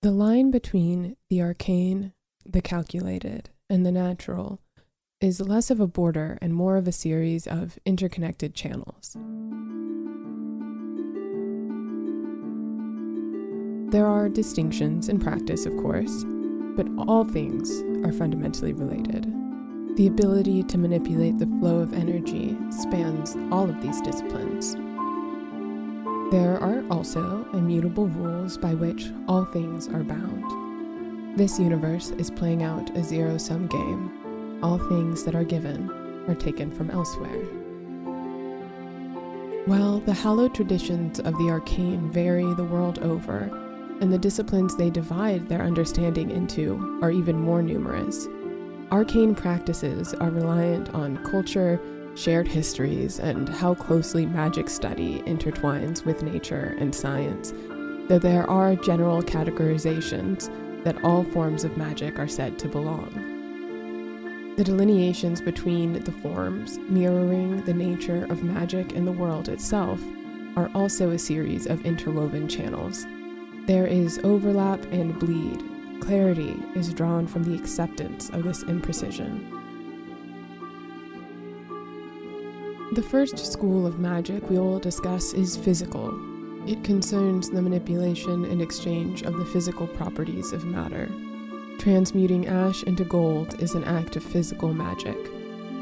The line between the arcane, the calculated, and the natural is less of a border and more of a series of interconnected channels. There are distinctions in practice, of course, but all things are fundamentally related. The ability to manipulate the flow of energy spans all of these disciplines. There are also immutable rules by which all things are bound. This universe is playing out a zero-sum game. All things that are given are taken from elsewhere. While the hallowed traditions of the arcane vary the world over, and the disciplines they divide their understanding into are even more numerous, arcane practices are reliant on culture, shared histories, and how closely magic study intertwines with nature and science, though there are general categorizations that all forms of magic are said to belong. The delineations between the forms, mirroring the nature of magic in the world itself, are also a series of interwoven channels. There is overlap and bleed. Clarity is drawn from the acceptance of this imprecision. The first school of magic we will discuss is physical. It concerns the manipulation and exchange of the physical properties of matter. Transmuting ash into gold is an act of physical magic.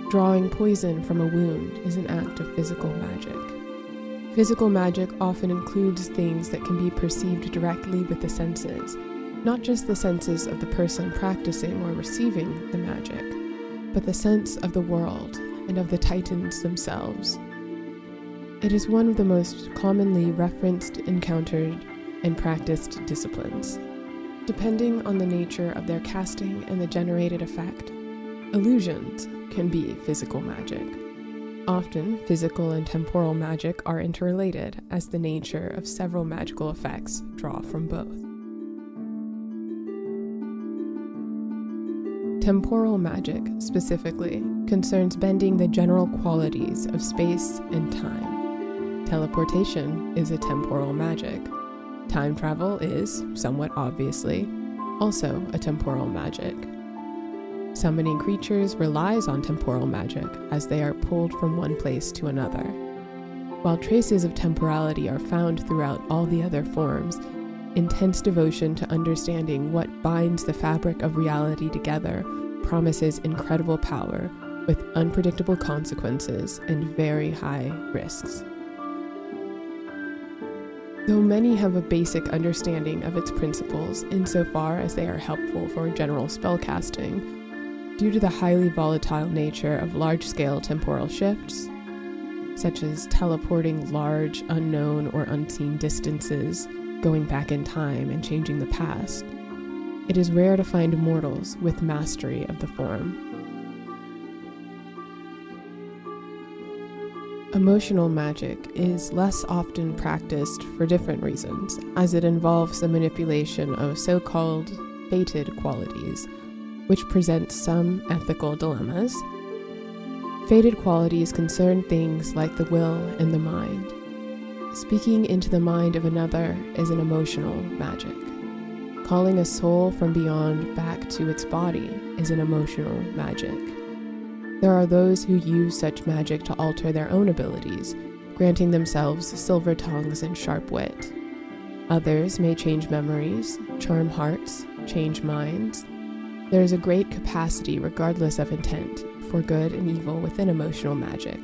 Drawing poison from a wound is an act of physical magic. Physical magic often includes things that can be perceived directly with the senses, not just the senses of the person practicing or receiving the magic, but the sense of the world and of the titans themselves. It is one of the most commonly referenced, encountered, and practiced disciplines. Depending on the nature of their casting and the generated effect, illusions can be physical magic. Often, physical and temporal magic are interrelated, as the nature of several magical effects draw from both. Temporal magic, specifically, concerns bending the general qualities of space and time. Teleportation is a temporal magic. Time travel is, somewhat obviously, also a temporal magic. Summoning creatures relies on temporal magic as they are pulled from one place to another. While traces of temporality are found throughout all the other forms, intense devotion to understanding what binds the fabric of reality together promises incredible power with unpredictable consequences and very high risks. Though many have a basic understanding of its principles insofar as they are helpful for general spellcasting, due to the highly volatile nature of large-scale temporal shifts, such as teleporting large, unknown, or unseen distances, going back in time and changing the past, it is rare to find mortals with mastery of the form. Emotional magic is less often practiced for different reasons, as it involves the manipulation of so-called fated qualities, which present some ethical dilemmas. Fated qualities concern things like the will and the mind. Speaking into the mind of another is an emotional magic. Calling a soul from beyond back to its body is an emotional magic. There are those who use such magic to alter their own abilities, granting themselves silver tongues and sharp wit. Others may change memories, charm hearts, change minds. There is a great capacity, regardless of intent, for good and evil within emotional magic,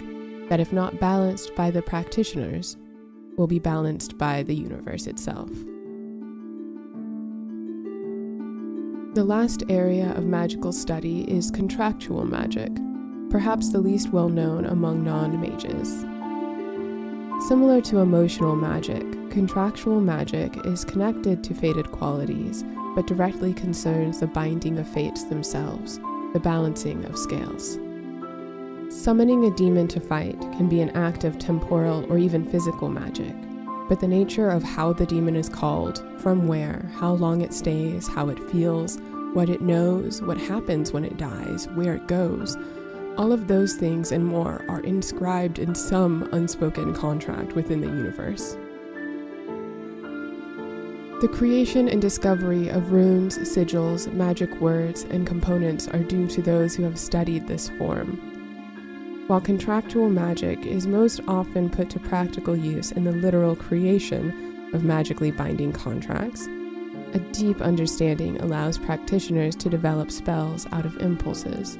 that if not balanced by the practitioners, will be balanced by the universe itself. The last area of magical study is contractual magic, perhaps the least well-known among non-mages. Similar to emotional magic, contractual magic is connected to fated qualities, but directly concerns the binding of fates themselves, the balancing of scales. Summoning a demon to fight can be an act of temporal or even physical magic, but the nature of how the demon is called, from where, how long it stays, how it feels, what it knows, what happens when it dies, where it goes, all of those things and more are inscribed in some unspoken contract within the universe. The creation and discovery of runes, sigils, magic words, and components are due to those who have studied this form. While contractual magic is most often put to practical use in the literal creation of magically binding contracts, a deep understanding allows practitioners to develop spells out of impulses,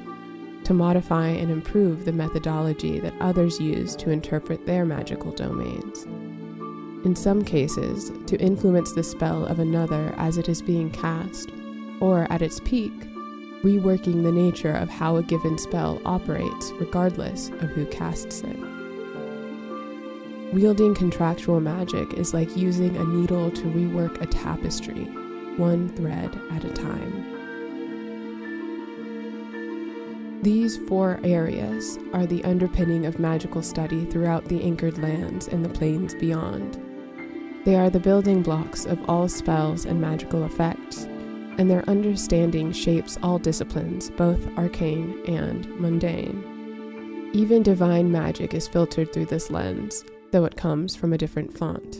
to modify and improve the methodology that others use to interpret their magical domains. In some cases, to influence the spell of another as it is being cast, or at its peak, reworking the nature of how a given spell operates regardless of who casts it. Wielding contractual magic is like using a needle to rework a tapestry, one thread at a time. These 4 areas are the underpinning of magical study throughout the anchored lands and the planes beyond. They are the building blocks of all spells and magical effects, and their understanding shapes all disciplines, both arcane and mundane. Even divine magic is filtered through this lens, though it comes from a different font.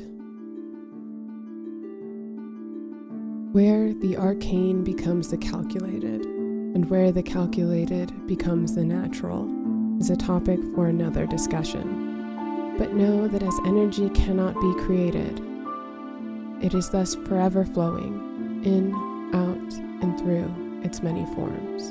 Where the arcane becomes the calculated, and where the calculated becomes the natural, is a topic for another discussion. But know that as energy cannot be created, it is thus forever flowing, in, out, and through its many forms.